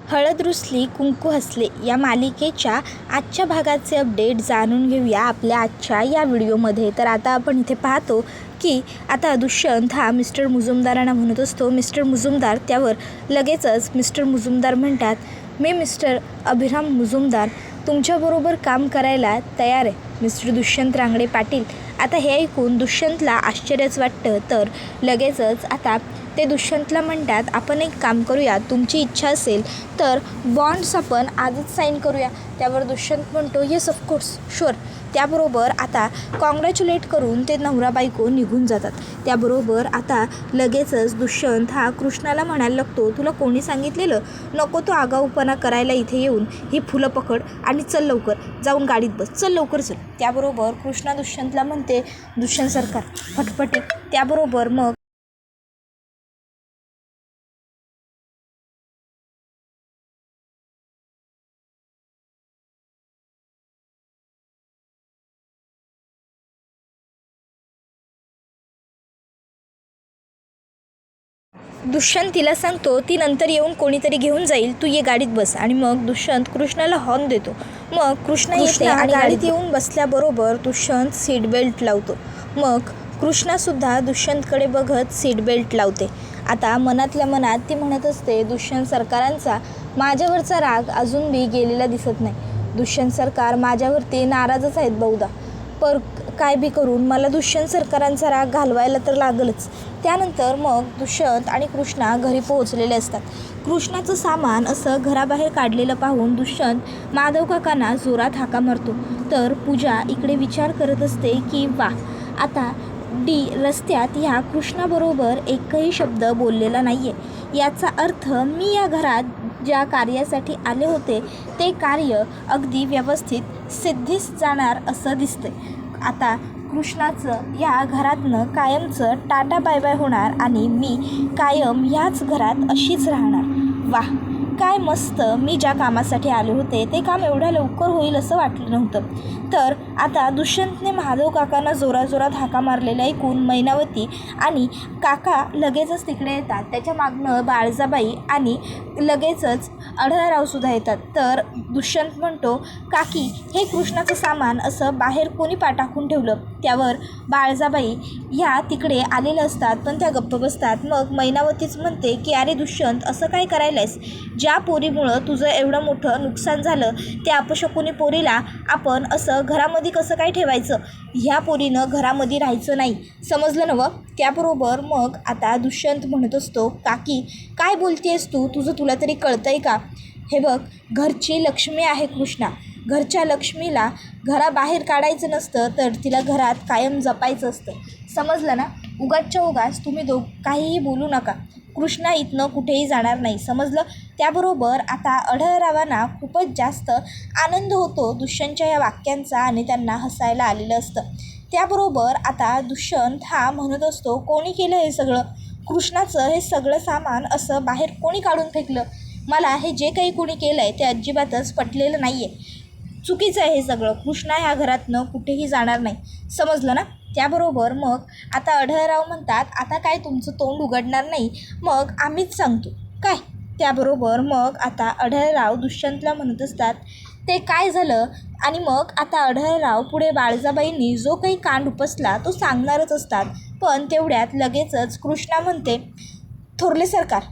हळद रुसली कुंकू हसले या मालिकेच्या आजच्या भागाचे अपडेट जाणून घेऊया आपल्या आजच्या या व्हिडिओमध्ये। तर आता आपण इथे पाहतो की आता दुष्यंत हा मिस्टर मुजुमदारांना म्हणत असतो मिस्टर मुजुमदार। त्यावर लगेचच मिस्टर मुजुमदार म्हणतात, मी मिस्टर अभिराम मुजुमदार तुमच्याबरोबर काम करायला तयार आहे मिस्टर दुष्यंत रांगडे पाटील। आता हे ऐकून दुष्यंतला आश्चर्यच वाटतं। तर लगेचच आता ते दुष्यंतला म्हणतात, आपण एक काम करूया, तुमची इच्छा असेल तर बॉन्ड्स आपण आजच साईन करूया। त्यावर दुष्यंत म्हणतो, येस ऑफकोर्स शुअर। त्याबरोबर आता कॉंग्रॅच्युलेट करून ते नवरा बायको निघून जातात। त्याबरोबर आता लगेचच दुष्यंत हा कृष्णाला म्हणायला लागतो, तुला कोणी सांगितलेलं नको तो आगाऊपणा करायला इथे येऊन, ही फुलं पकड आणि चल लवकर जाऊन गाडीत बस, चल लवकर चल। त्याबरोबर कृष्णा दुष्यंतला म्हणते, दुष्यंत सरकार फटफटी। त्याबरोबर मग दुष्यंत तिला सांगतो, ती नंतर येऊन कोणीतरी घेऊन जाईल, तू ये गाडीत बस। आणि मग दुष्यंत कृष्णाला हॉर्न देतो। मग कृष्णा येते आणि गाडीत येऊन बसल्याबरोबर दुष्यंत सीट बेल्ट लावतो। मग कृष्णासुद्धा दुष्यंतकडे बघत सीट बेल्ट लावते। आता मनातल्या मनात ती म्हणत असते, दुष्यंत सरकारांचा माझ्यावरचा राग अजून बी गेलेला दिसत नाही। दुष्यंत सरकार माझ्यावरती नाराजच आहेत बहुधा, पर काय बी करून मला दुष्यंत सरकारांचा राग घालवायला तर लागलच। त्यानंतर मग दुष्यंत आणि कृष्णा घरी पोहोचलेले असतात। कृष्णाचं सामान असं घराबाहेर काढलेलं पाहून दुष्यंत माधव काकांना जोरात हाका मारतो। तर पूजा इकडे विचार करत असते की वा, आता रस्त्यात ह्या कृष्णाबरोबर एकही शब्द बोललेला नाही आहे। याचा अर्थ मी या घरात ज्या कार्यासाठी आले होते ते कार्य अगदी व्यवस्थित सिद्धीस जाणार असं दिसतंय। आता कृष्णाचं या घरातनं कायमचं टाटा बाय बाय होणार आणि मी कायम ह्याच घरात अशीच राहणार। वाह, काय मस्त, मी ज्या कामासाठी आले होते ते काम एवढ्या लवकर होईल असं वाटलं नव्हतं। तर आता दुष्यंतने महादेव काकांना जोराजोरात हाका मारलेला ऐकून मैनावती आणि काका लगेचच तिकडे येतात। त्याच्या मागनं बाळजाबाई आणि लगेचच अढळरावसुद्धा येतात। तर दुष्यंत म्हणतो, काकी हे कृष्णाचं सामान असं बाहेर कोणी टाकून ठेवलं? त्यावर बाळजाबाई ह्या तिकडे आलेल्या असतात पण त्या गप्प बसतात। मग मैनावतीच म्हणते की अरे दुष्यंत, असं काय करायलायस? ज्या पोरीमुळं तुझं एवढं मोठं नुकसान झालं त्या अपशकुनी पोरीला आपण असं घरामध्ये कसं काय ठेवायचं? ह्या पोरीनं घरामध्ये राहायचं नाही, समजलं नवं? त्याबरोबर मग आता दुष्यंत म्हणत असतो, काकी काय बोलतेस तू? तुला तरी कळतंय का? हे बघ, घरची लक्ष्मी आहे कृष्णा, घरच्या लक्ष्मीला घराबाहेर काढायचं नसतं तर तिला घरात कायम जपायचं असतं, समजलं ना? उगाचच्या उगाच तुम्ही काहीही बोलू नका, कृष्णा इथनं कुठेही जाणार नाही, समजलं? त्याबरोबर आता अढळरावांना खूपच जास्त आनंद होतो दुष्यंतच्या या वाक्यांचा आणि त्यांना हसायला आलेलं असतं। त्याबरोबर आता दुष्यंत हा म्हणत असतो, कोणी केलं हे सगळं? कृष्णाचं हे सगळं सामान असं बाहेर कोणी काढून फेकलं? मला हे जे काही कोणी केलं आहे ते अजिबातच पटलेलं नाही आहे, चुकीचं आहे हे सगळं। कृष्णा ह्या घरातनं कुठेही जाणार नाही, समजलं ना? त्याबरोबर मग आता अढळराव म्हणतात, आता काय तुमचं तोंड उघडणार नाही? मग आम्हीच सांगतो काय? त्याबरोबर मग आता अढळराव दुष्यंतला म्हणत असतात, ते काय झालं? आणि मग आता अढळराव पुढे बाळजाबाईंनी जो काही कांड उपसला तो सांगणारच असतात। पण तेवढ्यात लगेचच कृष्णा म्हणते, थोरले सरकार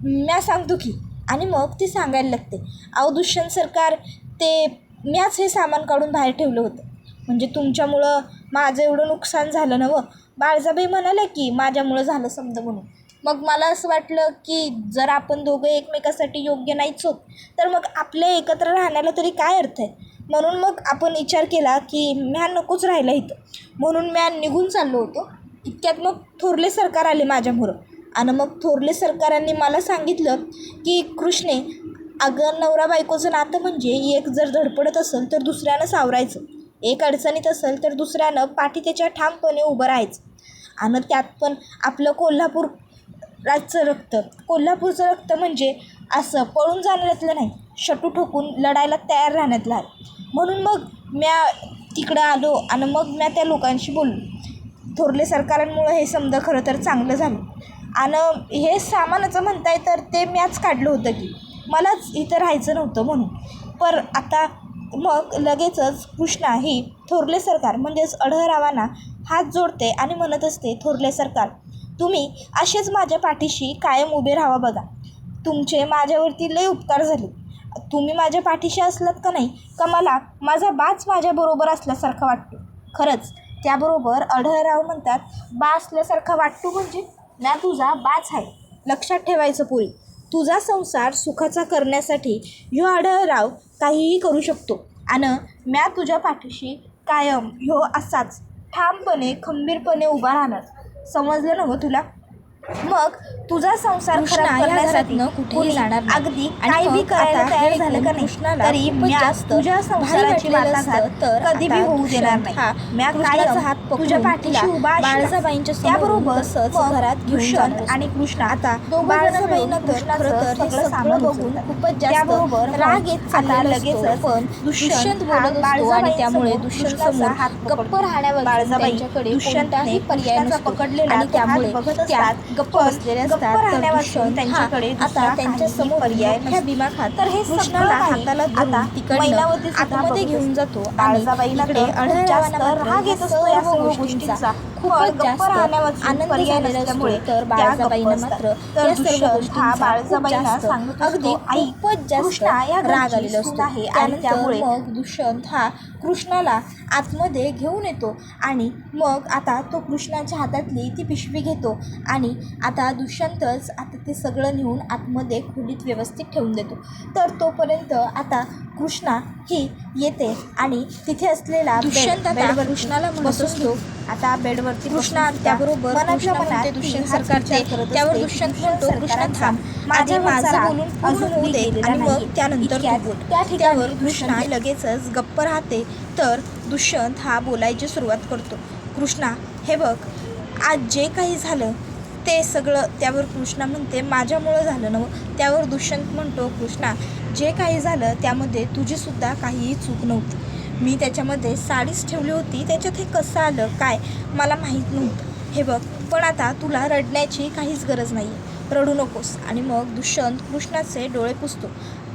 म्या सांगतो की। आणि मग ती सांगायला लागते, अहो दुष्यंत सरकार, ते म्याच हे सामान काढून बाहेर ठेवलं होतं, म्हणजे तुमच्यामुळं माझं एवढं नुकसान झालं नवं? बाळजाबाई म्हणाल्या की माझ्यामुळं झालं समजा म्हणून। मग मला असं वाटलं की जर आपण दोघं एकमेकासाठी योग्य नाहीच होत तर मग आपल्या एकत्र राहण्याला तरी काय अर्थ आहे? म्हणून मग आपण विचार केला की म्या नकोच राहिला इथं, म्हणून म्या निघून चाललो होतो। इतक्यात मग थोरले सरकार आले माझ्यामुळं आणि मग थोरले सरकारांनी मला सांगितलं की कृष्णे, अगं नवरा बायकोचं नातं म्हणजे एक जर धडपडत असेल तर दुसऱ्यानं सावरायचं, एक अडचणीत असेल तर दुसऱ्यानं पाठी त्याच्या ठामपणे उभं राहायचं। आणि त्यात पण आपलं कोल्हापूरचं रक्त म्हणजे असं पळून जाण्यातलं नाही, शटू ठोकून लढायला तयार राहण्यातलं आहे। म्हणून मग म्या तिकडं आलो आणि मग म्या त्या लोकांशी बोललो। थोरले सरकारांमुळं हे समजा खरं तर चांगलं झालं। आणि हे सामानाचं म्हणताय तर ते म्याच काढलं होतं की, मलाच इथं राहायचं नव्हतं म्हणून. पर आता मग लगेचच कृष्णा ही थोरले सरकार म्हणजेच अढळरावांना हात जोडते आणि म्हणत असते, थोरले सरकार, तुम्ही असेच माझ्या पाठीशी कायम उभे राहावा बघा. तुमचे माझ्यावरती लय उपकार झाले. तुम्ही माझ्या पाठीशी असलात का नाही का मला माझा बाच माझ्याबरोबर असल्यासारखा वाटतो. खरंच. त्याबरोबर अढळराव म्हणतात, बा असल्यासारखा वाटतो म्हणजे ना तुझा बाच आहे. लक्षात ठेवायचं पोरी. तुझा संसार सुखाचा करण्यासाठी ह्यो अढळराव काहीही करू शकतो आणि म्या तुझ्या पाठीशी कायम ह्यो असाच ठामपणे खंबीरपणे उभा राहणार. समजलं ना हो तुला? मग तुझा संसार खराब करण्यासाठी कुठेही जाणार अगदी काही बी करायला तयार झालं का नाही तरी तुझ्या संसाराची वाटाघात कधी बी होऊ देणार नाही. म्या कायम हात तुझ्या पाठीशी उभा बाळजाबाईंच्या त्याबरोबर घरात दुष्यंत आणि कृष्णा आता बाळजाबाईंना सगळं सामान बघून खूपच जास्त राग येत आता लगेचच पण दुष्यंत बोलत असतो आणि त्यामुळे दुष्यंत समोर गप्प राहण्यावर बाळजाबाईंच्याकडे कोणताही पर्याय नसतो पकडलेला आणि त्यामुळे त्यात गप्प बसलेले असतात. तर त्यांच्याकडे आता त्यांच्या समोर पर्याय मोठ्या भीमाखात तर हे कृष्णाला हाताला धरून तिकडनं आतमध्ये घेऊन जातो. बाळजाबाईंकडे अढळरावांना राग येत असतो या सर्व गोष्टींचा खूपच जास्त आनंद झालेला असतो. तर बाळजाबाईंना मात्र या सर्व गोष्टींचा अगदी खूपच जास्त राग आलेला असतो. त्यानंतर मग दुष्यंत हा कृष्णाला आतमध्ये घेऊन येतो आणि मग आता तो कृष्णाच्या हातातली ती पिशवी घेतो आणि आता दुष्यंतच आता ते सगळं नेऊन आतमध्ये खोलीत व्यवस्थित ठेवून देतो. तर तोपर्यंत आता कृष्णा ही येते आणि तिथे असलेला दुष्यंत आता कृष्णाला म्हणत असतो, आता बेडवरती कृष्णा त्याबरोबर मनात दुष्यंत सरकारचे त्यावर दुष्यंत म्हणतो, कृष्णा थांब, माझं बोलून पूर्ण होऊ दे आणि मग त्यानंतर तू बोल. त्यावर कृष्णा लगेचच गप्प राहते. तर दुष्यंत हा बोलायची सुरुवात करतो, कृष्णा हे बघ, आज जे काही झालं ते सगळं त्यावर कृष्णा म्हणते, माझ्यामुळं झालं ना. त्यावर दुष्यंत म्हणतो, कृष्णा जे काही झालं त्यामध्ये तुझीसुद्धा काहीही चूक नव्हती. मी त्याच्यामध्ये साडीच ठेवली होती, त्याच्यात हे कसं आलं काय मला माहीत नव्हतं. हे बघ, पण आता तुला रडण्याची काहीच गरज नाही आहे, रडू नकोस. आणि मग दुष्यंत कृष्णाचे डोळे पुसतो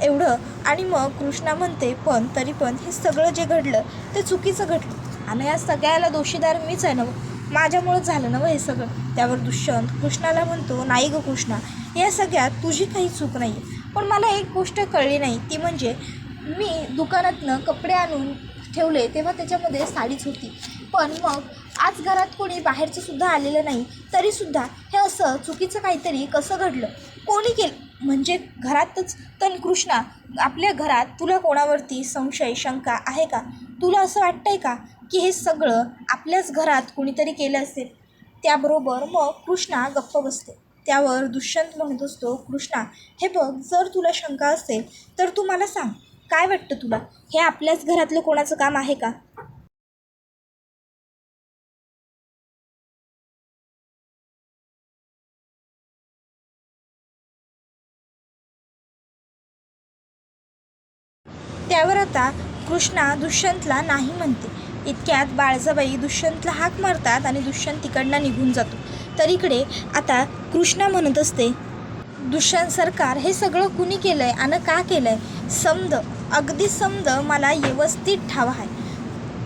एवढं आणि मग कृष्णा म्हणते, पण तरी पण हे सगळं जे घडलं ते चुकीचं घडलं आणि या सगळ्याला दोषीदार मीच आहे ना, माझ्यामुळंच झालं ना हे सगळं. त्यावर दुष्यंत कृष्णाला म्हणतो, नाही गं कृष्णा, या सगळ्यात तुझी काही चूक नाही आहे. पण मला एक गोष्ट कळली नाही, ती म्हणजे मी दुकानातनं कपडे आणून ठेवले तेव्हा त्याच्यामध्ये साडीच होती, पण मग आज घरात कोणी बाहेरचं सुद्धा आलेलं नाही तरीसुद्धा हे असं चुकीचं काहीतरी कसं घडलं, कोणी केलं म्हणजे घरातच. तर कृष्णा, आपल्या घरात तुला कोणावरती संशय शंका आहे का? तुला असं वाटतंय का की हे सगळं आपल्याच घरात कोणीतरी केलं असेल? त्याबरोबर मग कृष्णा गप्प बसते. त्यावर दुष्यंत म्हणत असतो, कृष्णा हे बघ, जर तुला शंका असेल तर तू मला सांग, काय वाटतं तुला, हे आपल्याच घरातलं कोणाचं काम आहे का? त्यावर आता कृष्णा दुष्यंतला नाही म्हणते. इतक्यात बाळजाबाई दुष्यंतला हाक मारतात आणि दुष्यंत तिकडनं निघून जातो. तर इकडे आता कृष्णा म्हणत असते, दुष्यंत सरकार, हे सगळं कुणी केलं आहे आणि का केलं आहे? समद, अगदी समद मला व्यवस्थित ठाव आहे.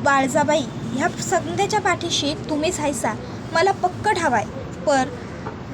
बाळजाबाई, ह्या समध्याच्या पाठीशी तुम्हीच हायसा, मला पक्क ठाव आहे. पर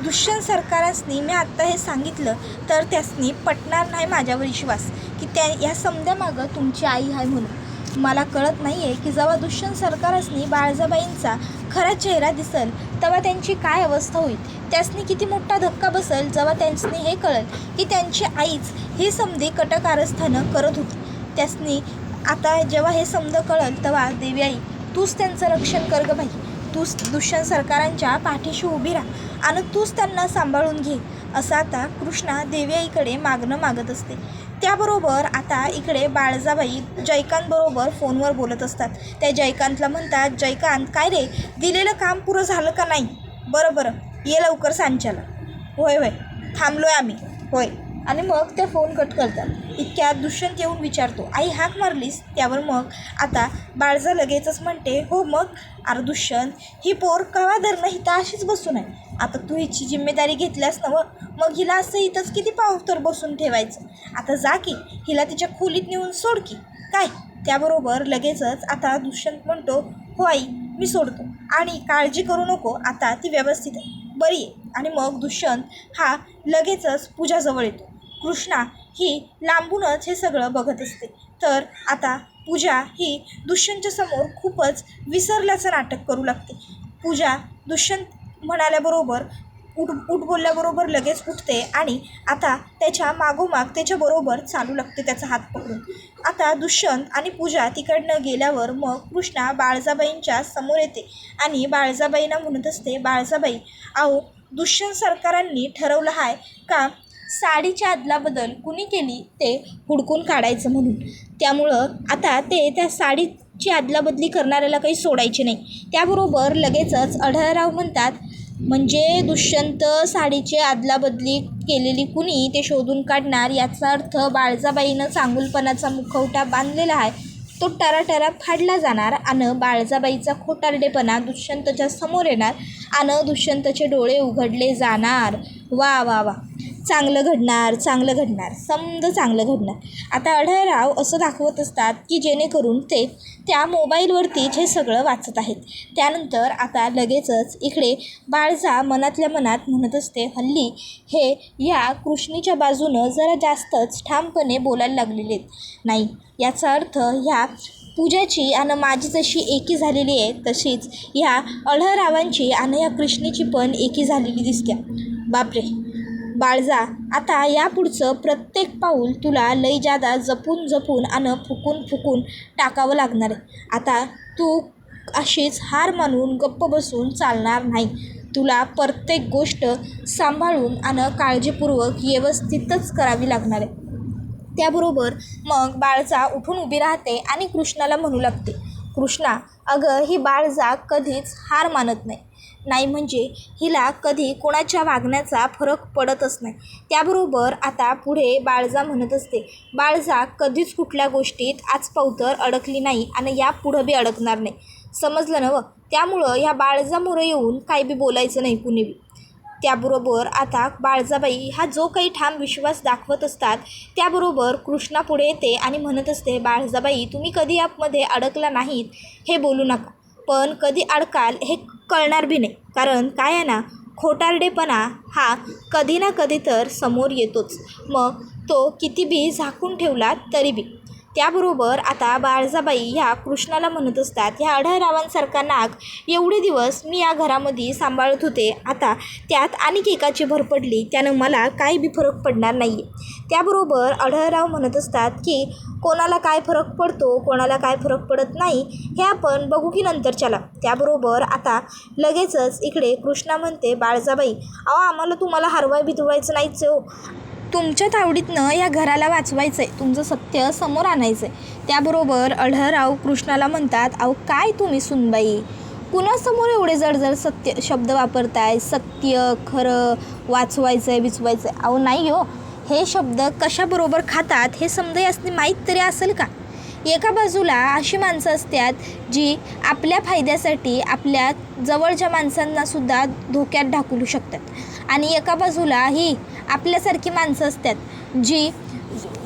दुष्यंत सरकारांनी मी आत्ता हे सांगितलं तर त्यासनी पटणार नाही माझ्यावर विश्वास की ह्या समध्यामागं तुमची आई आहे म्हणून. मला कळत नाही आहे की जेव्हा दुष्यंत सरकारांनी बाळजाबाईंचा खरा चेहरा दिसेल तेव्हा त्यांची काय अवस्था होईल, त्यासनी किती मोठा धक्का बसेल जेव्हा त्यांनी हे कळेल की त्यांची आईच ही समधी कटकारस्थानं करत होती. त्यासनी आता जेव्हा हे समज कळेल तेव्हा देवी आई, तूच त्यांचं रक्षण कर गं बाई, तूच दुष्यंत सरकारांच्या पाठीशी उभी राहा आणि तूच त्यांना सांभाळून घे, असं आता कृष्णा देवी आईकडे मागणं मागत असते. त्याबरोबर आता इकडे बाळजाबाई जयकांतबरोबर फोनवर बोलत असतात. त्या जयकांतला म्हणतात, जयकांत काय रे, दिलेलं काम पुरं झालं का नाही? बरं ये लवकर सांच्याला. होय होय, थांबलोय आम्ही, होय. आणि मग ते फोन कट करतात. इतक्यात दुष्यंत येऊन विचारतो, आई हाक मारलीस? त्यावर मग आता बाळजा लगेचच म्हणते, हो मग. अरे दुष्यंत, ही पोर कवा धरणं हिता अशीच बसून आहे, आता तू हिची जिम्मेदारी घेतल्यास ना मग हिला असं इथंच किती पावतर बसून ठेवायचं. आता जा की हिला तिच्या खोलीत नेऊन सोड की काय. त्याबरोबर लगेचच आता दुष्यंत म्हणतो, हो आई मी सोडतो आणि काळजी करू नको, आता ती व्यवस्थित आहे, बरी आहे. आणि मग दुष्यंत हा लगेचच पूजाजवळ येतो. कृष्णा ही लांबूनच हे सगळं बघत असते. तर आता पूजा ही दुष्यंतच्या समोर खूपच विसरल्याचं नाटक करू लागते. पूजा दुष्यंत म्हणाल्याबरोबर उठ बोलल्याबरोबर लगेच उठते आणि आता त्याच्या मागोमाग त्याच्याबरोबर चालू लागते त्याचा हात पकडून. आता दुष्यंत आणि पूजा तिकडनं गेल्यावर मग कृष्णा बाळजाबाईंच्या समोर येते आणि बाळजाबाईंना म्हणत असते, बाळजाबाई अहो दुष्यंत सरकारांनी ठरवलं आहे का साडीच्या अदलाबदल कुणी केली ते हुडकून काढायचं म्हणून. त्यामुळं आता ते त्या साडीची अदलाबदली करणाऱ्याला काही सोडायचे नाही. त्याबरोबर लगेचच आढळराव म्हणतात, म्हणजे दुष्यंत साडीची अदलाबदली केलेली कुणी ते शोधून काढणार. याचा अर्थ बाळजाबाईनं चांगुलपणाचा मुखवटा बांधलेला आहे तो टराटरा फाडला जाणार आणि बाळजाबाईचा खोटारडेपणा दुष्यंतच्या समोर येणार आणि दुष्यंतचे डोळे उघडले जाणार. वा वा वा, चांगलं घडणार, चांगलं घडणार, समज चांगलं घडणार. आता आढळराव असं दाखवत असतात की जेणेकरून ते त्या मोबाईलवरतीच हे सगळं वाचत आहेत. त्यानंतर आता लगेचच इकडे बाळजा मनातल्या मनात म्हणत असते, हल्ली हे या कृष्णीच्या बाजूनं जरा जास्तच ठामपणे बोलायला लागलेले आहेत. नाही, याचा अर्थ ह्या पूजाची आणि माझी जशी एकी झालेली आहे तशीच ह्या आढळरावांची आणि या कृष्णीची पण एकी झालेली दिसते. बापरे बाळजा, आता यापुढचं प्रत्येक पाऊल तुला लई जादा जपून आणि फुकून टाकावं लागणार आहे. आता तू अशीच हार मानून गप्प बसून चालणार नाही. तुला प्रत्येक गोष्ट सांभाळून आणि काळजीपूर्वक व्यवस्थितच करावी लागणार आहे. त्याबरोबर मग बाळजा उठून उभी राहते आणि कृष्णाला म्हणू लागते, कृष्णा अगं ही बाळजा कधीच हार मानत नाही म्हणजे हिला कधी कोणाच्या वागण्याचा फरक पडतच नाही. त्याबरोबर आता पुढे बाळजा म्हणत असते, बाळजा कधीच कुठल्या गोष्टीत आजपावतर अडकली नाही आणि यापुढं बी अडकणार नाही, समजलं ना. त्यामुळं ह्या बाळजामुळं येऊन काही बी बोलायचं नाही कुणी बी. त्याबरोबर आता बाळजाबाई हा जो काही ठाम विश्वास दाखवत असतात त्याबरोबर कृष्णा पुढे येते आणि म्हणत असते, बाळजाबाई तुम्ही कधी यामध्ये अडकला नाहीत हे बोलू नका, पण कधी अडकाल हे कळणार बी नाही. कारण काय आहे ना, खोटारडेपणा हा कधी ना कधी तर समोर येतोच, मग तो किती बी झाकून ठेवला तरी बी. त्याबरोबर आता बाळजाबाई ह्या कृष्णाला म्हणत असतात, ह्या आढळरावांसारखा नाग एवढे दिवस मी या घरामध्ये सांभाळत होते, आता त्यात आणखी एकाची भर पडली त्यानं मला काही बी फरक पडणार नाही. त्याबरोबर आढळराव म्हणत असतात की कोणाला काय फरक पडतो कोणाला काय फरक पडत नाही हे आपण बघू की नंतर चला. त्याबरोबर आता लगेचच इकडे कृष्णा म्हणते, बाळजाबाई अहो आम्हाला तुम्हाला हरवाय बितवायचं नाहीच हो, तुमच्या तावडीतनं या घराला वाचवायचं आहे, तुमचं सत्य समोर आणायचं आहे. त्याबरोबर आढळराव कृष्णाला म्हणतात, अहो काय तुम्ही सुनबाई कुणासमोर एवढे जड सत्य शब्द वापरताय, सत्य खरं वाचवायचं आहे बिचवायचं आहे. अहो नाही हो, हे शब्द कशाबरोबर खातात हे समजा यासनी माहीत तरी असेल का. एका बाजूला अशी माणसं असतात जी आपल्या फायद्यासाठी आपल्या जवळच्या माणसांनासुद्धा धोक्यात ढकलू शकतात आणि एका बाजूला ही आपल्यासारखी माणसं असतात जी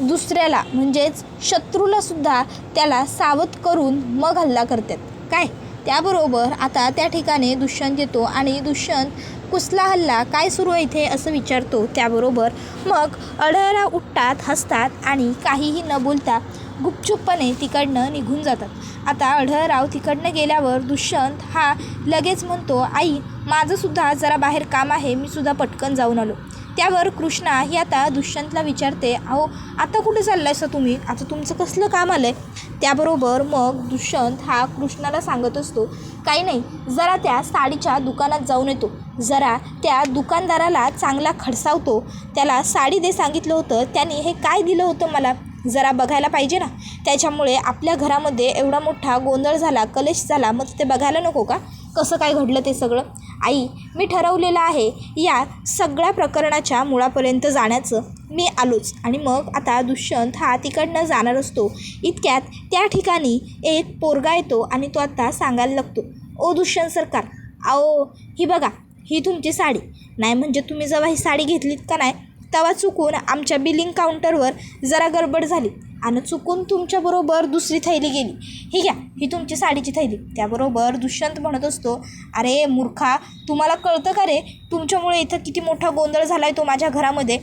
दुसऱ्याला म्हणजेच शत्रूलासुद्धा त्याला सावध करून मग हल्ला करतात काय. त्याबरोबर आता त्या ठिकाणी दुष्यंत येतो आणि दुष्यंत कुसला हल्ला काय सुरू आहे इथे असं विचारतो. त्याबरोबर मग आढळराव उठतात, हसतात आणि काहीही न बोलता गुपचूपपणे तिकडनं निघून जातात. आता आढळराव तिकडनं गेल्यावर दुष्यंत हा लगेच म्हणतो, आई माझंसुद्धा जरा बाहेर काम आहे, मी सुद्धा पटकन जाऊन आलो. त्यावर कृष्णा ही आता दुष्यंतला विचारते, अहो आता कुठे चाललायसा तुम्ही, आता तुमचं कसलं काम आलं आहे. त्याबरोबर मग दुष्यंत हा कृष्णाला सांगत असतो, काही नाही जरा त्या साडीच्या दुकानात जाऊन येतो, जरा त्या दुकानदाराला चांगला खडसावतो, त्याला साडी दे सांगितलं होतं, त्याने हे काय दिलं होतं मला जरा बघायला पाहिजे ना, त्याच्यामुळे आपल्या घरामध्ये एवढा मोठा गोंधळ झाला, कलेश झाला, मग ते बघायला नको का कसं काय घडलं ते सगळं. आई मी ठरवलेलं आहे या सगळ्या प्रकरणाच्या मुळापर्यंत जाण्याचं, मी आलोच. आणि मग आता दुष्यंत हा तिकडनं जाणार असतो इतक्यात त्या ठिकाणी एक पोरगा येतो आणि तो आता सांगायला लागतो, ओ दुष्यंत सरकार अहो ही बघा ही तुमची साडी नाही. म्हणजे तुम्ही जेव्हा ही साडी घेतलीत का नाही तेव्हा चुकून आमच्या बिलिंग काउंटरवर जरा गडबड झाली आणि चुकून तुमच्याबरोबर दुसरी थैली गेली. ही घ्या, ही तुमची साडीची थैली. त्याबरोबर दुष्यंत म्हणत असतो, अरे मूर्खा, तुम्हाला कळतं का रे, तुमच्यामुळे इथं किती मोठा गोंधळ झाला आहे तो माझ्या घरामध्ये.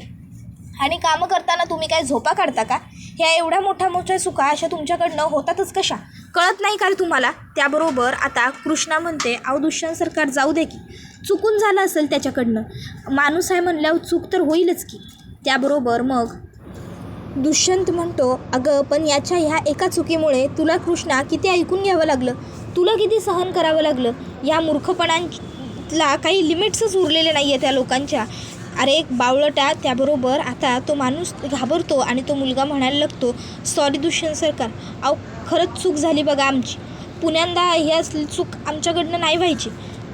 आणि कामं करताना तुम्ही काय झोपा काढता का? ह्या एवढ्या मोठ्या चुका अशा तुमच्याकडनं होतातच कशा? कळत नाही का रे तुम्हाला? त्याबरोबर आता कृष्णा म्हणते, अहो दुष्यंत सरकार जाऊ दे की, चुकून झालं असेल त्याच्याकडनं, माणूस आहे म्हणल्यावर चूक तर होईलच की. त्याबरोबर मग दुष्यंत म्हणतो, अगं पण याच्या ह्या एका चुकीमुळे तुला कृष्णा किती ऐकून घ्यावं लागलं, तुला किती सहन करावं लागलं. या मूर्खपणाला काही लिमिट्सच उरलेले नाही आहे त्या लोकांच्या. अरे एक बावळटा. त्याबरोबर आता तो माणूस घाबरतो आणि तो मुलगा म्हणायला लागतो, सॉरी दुष्यंत सरकार, अहो खरंच चूक झाली बघा आमची, पुण्यांदा ही असली चूक आमच्याकडनं नाही व्हायची.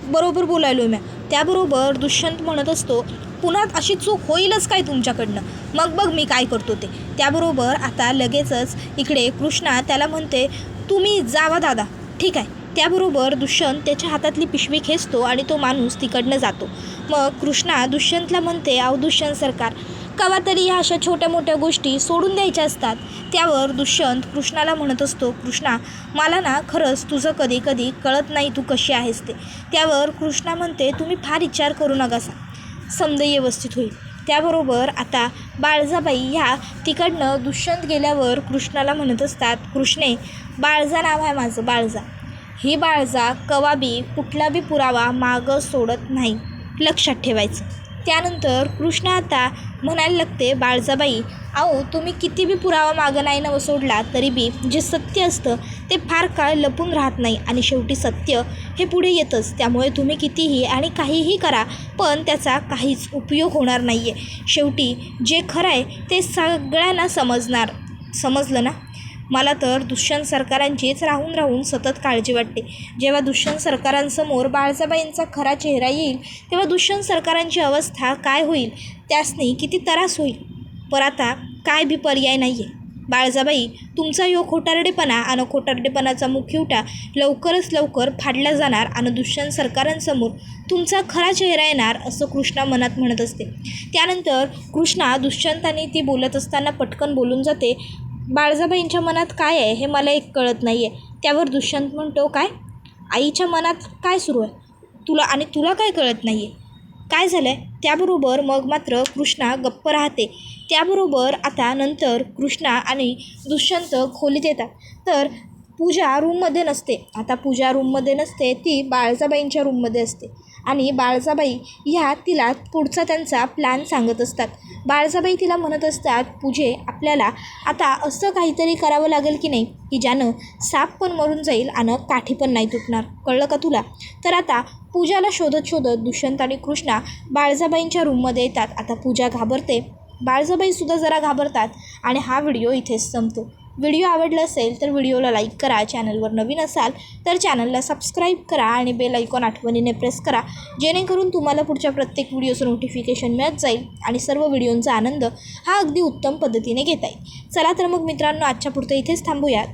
बरोबर बोलायलो मी. त्याबरोबर दुष्यंत म्हणत असतो, पुन्हा अशी चूक होईलच काय तुमच्याकडनं, मग बघ मी काय करतो ते. त्याबरोबर आता लगेचच इकडे कृष्णा त्याला म्हणते, तुम्ही जावा दादा, ठीक आहे. त्याबरोबर दुष्यंत त्याच्या हातातली पिशवी खेचतो आणि तो माणूस तिकडनं जातो. मग कृष्णा दुष्यंतला म्हणते, अहो दुष्यंत सरकार, केव्हा तरी ह्या अशा छोट्या मोठ्या गोष्टी सोडून द्यायच्या असतात. त्यावर दुष्यंत कृष्णाला म्हणत असतो, कृष्णा मला ना खरंच तुझं कधी कधी कळत नाही तू कशी आहेस ते. त्यावर कृष्णा म्हणते, तुम्ही फार विचार करू नकासा, समजा व्यवस्थित होईल. त्याबरोबर आता बाळजाबाई ह्या तिकडनं दुष्यंत गेल्यावर कृष्णाला म्हणत असतात, कृष्णे बाळजा नाव आहे माझं, बाळजा. ही बाळजा कवाबी कुठला बी पुरावा मागं सोडत नाही, लक्षात ठेवायचं. त्यानंतर कृष्णा आता म्हणायला लागते, बाळजाबाई अहो तुम्ही किती बी पुरावा मागं नाही नवं सोडला तरी बी जे सत्य असतं ते फार काळ लपून राहत नाही आणि शेवटी सत्य हे पुढे येतंच. त्यामुळे तुम्ही कितीही आणि काहीही करा पण त्याचा काहीच उपयोग होणार नाही आहे. शेवटी जे खरं आहे ते सगळ्यांना समजणार. समजलं ना? मला तर दुष्यंत सरकारांचीच राहून राहून सतत काळजी वाटते. जेव्हा दुष्यंत सरकारांसमोर बाळजाबाईंचा खरा चेहरा येईल तेव्हा दुष्यंत सरकारांची अवस्था काय होईल, त्यासनी किती त्रास होईल. पर आता काय बी पर्याय नाही आहे. बाळजाबाई तुमचा यो खोटारडेपणा आणि खोटारडेपणाचा मुखवटा लवकरच लवकर फाडला जाणार आणि दुष्यंत सरकारांसमोर तुमचा खरा चेहरा येणार असं कृष्णा मनात म्हणत असते. त्यानंतर कृष्णा दुष्यंताने ती बोलत असताना पटकन बोलून जाते, बाळजाबाईंच्या मनात काय आहे हे मला एक कळत नाही आहे. त्यावर दुष्यंत म्हणतो, काय आईच्या मनात काय सुरू आहे तुला काय कळत नाही आहे, काय झालं आहे? त्याबरोबर मग मात्र कृष्णा गप्प राहते. त्याबरोबर आता नंतर कृष्णा आणि दुष्यंत खोलीत येतात तर पूजा रूममध्ये नसते. आता पूजा रूममध्ये नसते, ती बाळजाबाईंच्या रूममध्ये असते आणि बाळजाबाई ह्या तिला पुढचा त्यांचा प्लॅन सांगत असतात. बाळजाबाई तिला म्हणत असतात, पूजे आपल्याला आता असं काहीतरी करावं लागेल की नाही की ज्यानं साप पण मरून जाईल आणि काठी पण नाही तुटणार, कळलं का तुला? तर आता पूजाला शोधत शोधत दुष्यंत आणि कृष्णा बाळजाबाईंच्या रूममध्ये येतात. आता पूजा घाबरते, बाळजाबाईसुद्धा जरा घाबरतात आणि हा व्हिडिओ इथेच संपतो. व्हिडिओ आवडला असेल तर व्हिडिओला लाईक करा, चॅनलवर नवीन असाल तर चॅनलला सबस्क्राईब करा आणि बेल आयकॉन आठवणीने प्रेस करा, जेणेकरून तुम्हाला पुढच्या प्रत्येक व्हिडिओचं नोटिफिकेशन मिळत जाईल आणि सर्व व्हिडिओंचा आनंद हा अगदी उत्तम पद्धतीने घेता येईल. चला तर मग मित्रांनो, आजच्या पुरतं इथेच थांबूया.